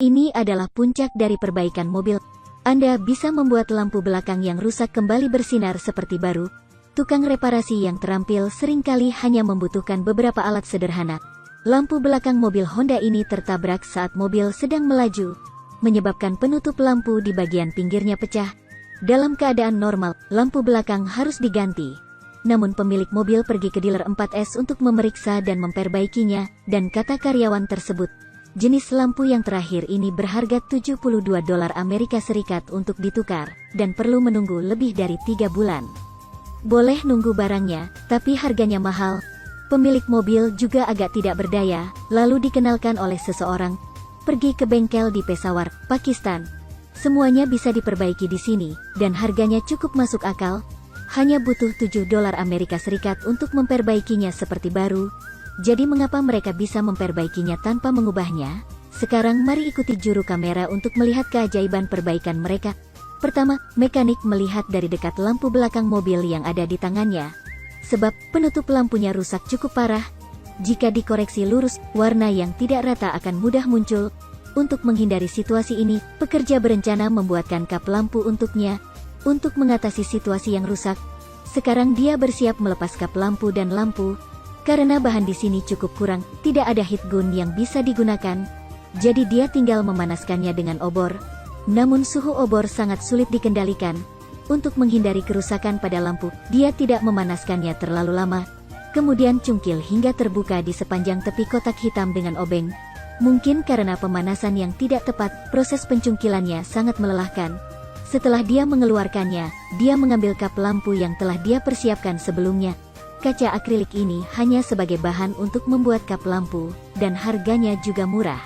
Ini adalah puncak dari perbaikan mobil. Anda bisa membuat lampu belakang yang rusak kembali bersinar seperti baru. Tukang reparasi yang terampil seringkali hanya membutuhkan beberapa alat sederhana. Lampu belakang mobil Honda ini tertabrak saat mobil sedang melaju, menyebabkan penutup lampu di bagian pinggirnya pecah. Dalam keadaan normal, lampu belakang harus diganti. Namun pemilik mobil pergi ke dealer 4S untuk memeriksa dan memperbaikinya, dan kata karyawan tersebut, jenis lampu yang terakhir ini berharga $72 Amerika Serikat untuk ditukar, dan perlu menunggu lebih dari 3 bulan. Boleh nunggu barangnya, tapi harganya mahal. Pemilik mobil juga agak tidak berdaya, lalu dikenalkan oleh seseorang, pergi ke bengkel di Peshawar, Pakistan. Semuanya bisa diperbaiki di sini, dan harganya cukup masuk akal. Hanya butuh $7 Amerika Serikat untuk memperbaikinya seperti baru. Jadi mengapa mereka bisa memperbaikinya tanpa mengubahnya? Sekarang mari ikuti juru kamera untuk melihat keajaiban perbaikan mereka. Pertama, mekanik melihat dari dekat lampu belakang mobil yang ada di tangannya. Sebab penutup lampunya rusak cukup parah. Jika dikoreksi lurus, warna yang tidak rata akan mudah muncul. Untuk menghindari situasi ini, pekerja berencana membuatkan kap lampu untuknya. Untuk mengatasi situasi yang rusak, sekarang dia bersiap melepas kap lampu dan lampu. Karena bahan di sini cukup kurang, tidak ada heat gun yang bisa digunakan. Jadi dia tinggal memanaskannya dengan obor. Namun suhu obor sangat sulit dikendalikan. Untuk menghindari kerusakan pada lampu, dia tidak memanaskannya terlalu lama. Kemudian cungkil hingga terbuka di sepanjang tepi kotak hitam dengan obeng. Mungkin karena pemanasan yang tidak tepat, proses pencungkilannya sangat melelahkan. Setelah dia mengeluarkannya, dia mengambil kap lampu yang telah dia persiapkan sebelumnya. Kaca akrilik ini hanya sebagai bahan untuk membuat kap lampu, dan harganya juga murah.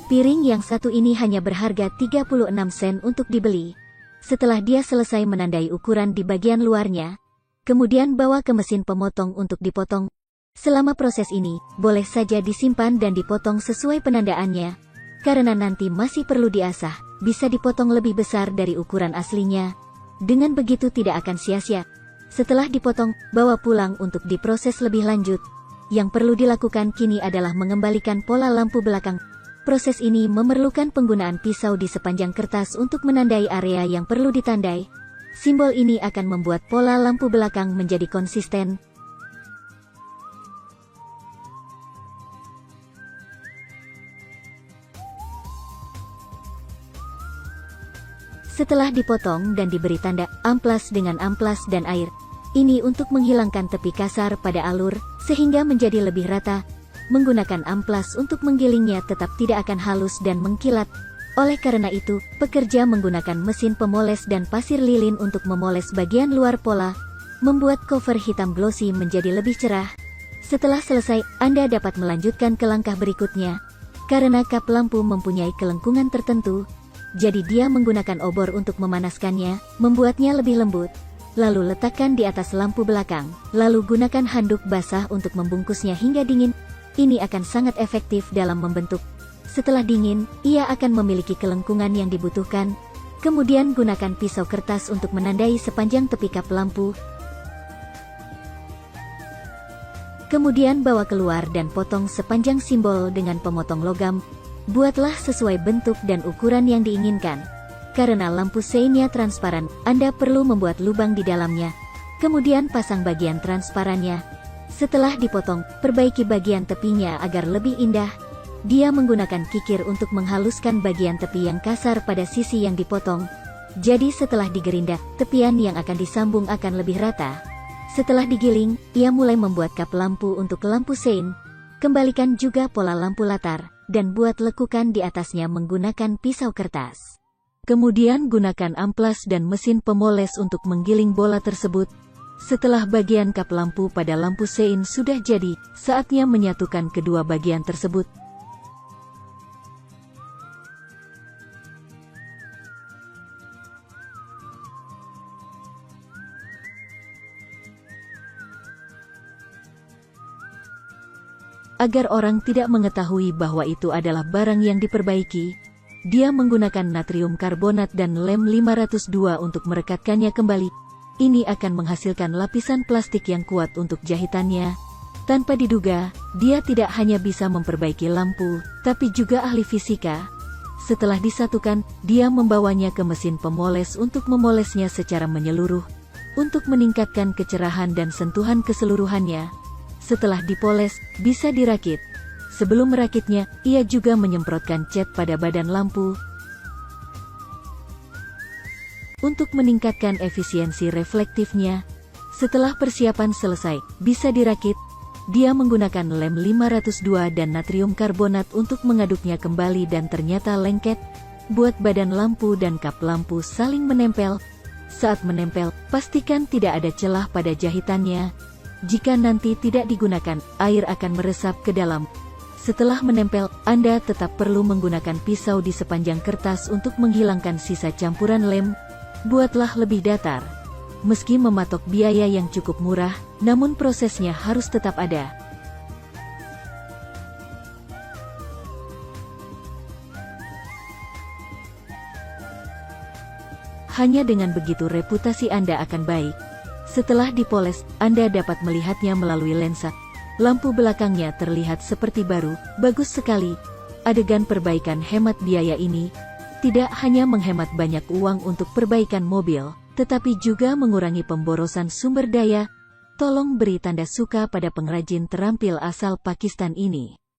Piring yang satu ini hanya berharga 36 sen untuk dibeli. Setelah dia selesai menandai ukuran di bagian luarnya, kemudian bawa ke mesin pemotong untuk dipotong. Selama proses ini, boleh saja disimpan dan dipotong sesuai penandaannya. Karena nanti masih perlu diasah, bisa dipotong lebih besar dari ukuran aslinya. Dengan begitu tidak akan sia-sia. Setelah dipotong, bawa pulang untuk diproses lebih lanjut. Yang perlu dilakukan kini adalah mengembalikan pola lampu belakang. Proses ini memerlukan penggunaan pisau di sepanjang kertas untuk menandai area yang perlu ditandai. Simbol ini akan membuat pola lampu belakang menjadi konsisten. Setelah dipotong dan diberi tanda amplas dengan amplas dan air, ini untuk menghilangkan tepi kasar pada alur, sehingga menjadi lebih rata. Menggunakan amplas untuk menggilingnya tetap tidak akan halus dan mengkilat. Oleh karena itu, pekerja menggunakan mesin pemoles dan pasir lilin untuk memoles bagian luar pola, membuat cover hitam glossy menjadi lebih cerah. Setelah selesai, Anda dapat melanjutkan ke langkah berikutnya. Karena kap lampu mempunyai kelengkungan tertentu, jadi dia menggunakan obor untuk memanaskannya, membuatnya lebih lembut. Lalu letakkan di atas lampu belakang, lalu gunakan handuk basah untuk membungkusnya hingga dingin. Ini akan sangat efektif dalam membentuk. Setelah dingin, ia akan memiliki kelengkungan yang dibutuhkan. Kemudian gunakan pisau kertas untuk menandai sepanjang tepi kap lampu. Kemudian bawa keluar dan potong sepanjang simbol dengan pemotong logam. Buatlah sesuai bentuk dan ukuran yang diinginkan. Karena lampu seinnya transparan, Anda perlu membuat lubang di dalamnya. Kemudian pasang bagian transparannya. Setelah dipotong, perbaiki bagian tepinya agar lebih indah. Dia menggunakan kikir untuk menghaluskan bagian tepi yang kasar pada sisi yang dipotong. Jadi setelah digerinda, tepian yang akan disambung akan lebih rata. Setelah digiling, ia mulai membuat kap lampu untuk lampu sein. Kembalikan juga pola lampu latar, dan buat lekukan di atasnya menggunakan pisau kertas. Kemudian gunakan amplas dan mesin pemoles untuk menggiling bola tersebut. Setelah bagian kap lampu pada lampu sein sudah jadi, saatnya menyatukan kedua bagian tersebut. Agar orang tidak mengetahui bahwa itu adalah barang yang diperbaiki, dia menggunakan natrium karbonat dan lem 502 untuk merekatkannya kembali. Ini akan menghasilkan lapisan plastik yang kuat untuk jahitannya. Tanpa diduga, dia tidak hanya bisa memperbaiki lampu, tapi juga ahli fisika. Setelah disatukan, dia membawanya ke mesin pemoles untuk memolesnya secara menyeluruh, untuk meningkatkan kecerahan dan sentuhan keseluruhannya. Setelah dipoles, bisa dirakit. Sebelum merakitnya, ia juga menyemprotkan cat pada badan lampu untuk meningkatkan efisiensi reflektifnya. Setelah persiapan selesai, bisa dirakit. Dia menggunakan lem 502 dan natrium karbonat untuk mengaduknya kembali dan ternyata lengket. Buat badan lampu dan kap lampu saling menempel. Saat menempel, pastikan tidak ada celah pada jahitannya. Jika nanti tidak digunakan, air akan meresap ke dalam. Setelah menempel, Anda tetap perlu menggunakan pisau di sepanjang kertas untuk menghilangkan sisa campuran lem. Buatlah lebih datar. Meski mematok biaya yang cukup murah, namun prosesnya harus tetap ada. Hanya dengan begitu reputasi Anda akan baik. Setelah dipoles, Anda dapat melihatnya melalui lensa. Lampu belakangnya terlihat seperti baru, bagus sekali. Adegan perbaikan hemat biaya ini tidak hanya menghemat banyak uang untuk perbaikan mobil, tetapi juga mengurangi pemborosan sumber daya. Tolong beri tanda suka pada pengrajin terampil asal Pakistan ini.